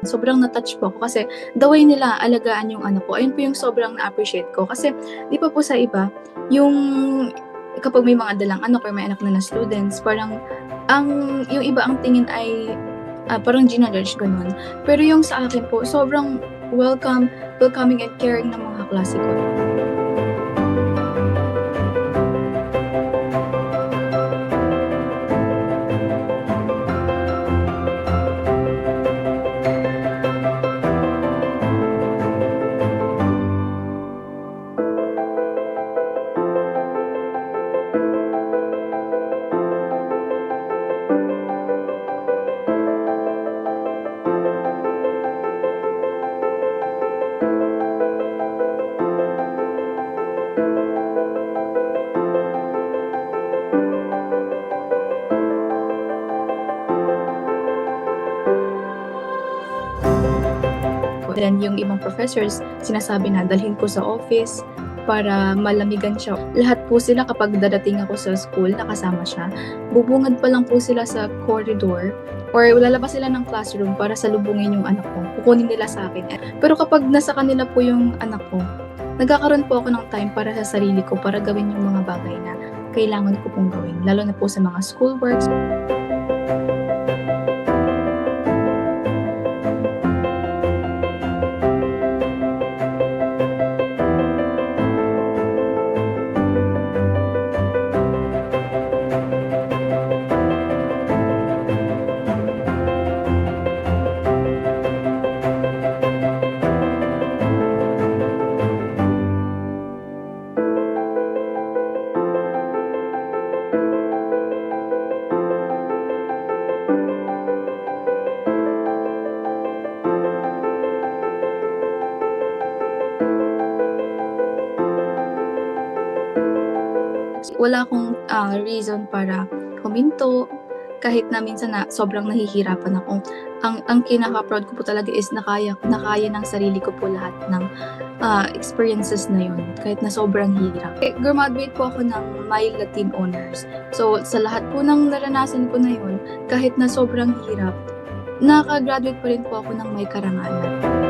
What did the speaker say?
Sobrang na-touch po ako kasi the way nila alagaan yung anak ko, ayun po yung sobrang na-appreciate ko. Kasi 'di pa po sa iba, yung kapag may mga dalang anak or may anak na students, parang yung iba ang tingin ay, parang jina-judge gano'n. Pero yung sa akin po sobrang welcoming and caring ng mga kaklase ko. Then yung ibang professors sinasabi na dalhin ko sa office para malamigan siya. Lahat po sila kapag dadating ako sa school nakasama siya, bubungad pa lang po sila sa corridor or lalabas sila ng classroom para salubungin yung anak ko, kukunin nila sa akin. Pero kapag nasa kanila po yung anak ko, nagkakaroon po ako ng time para sa sarili ko, para gawin yung mga bagay na kailangan ko pong gawin, lalo na po sa mga schoolworks. Wala akong, reason para huminto, kahit na minsan na sobrang nahihirapan ako. Ang kinaka-proud ko po talaga is nakaya ng sarili ko po lahat ng, experiences na yun, kahit na sobrang hirap. Grumaduate po ako ng mild Latin honors. So, sa lahat po ng naranasan ko na yun, kahit na sobrang hirap, naka-graduate pa rin po ako ng may karangalan.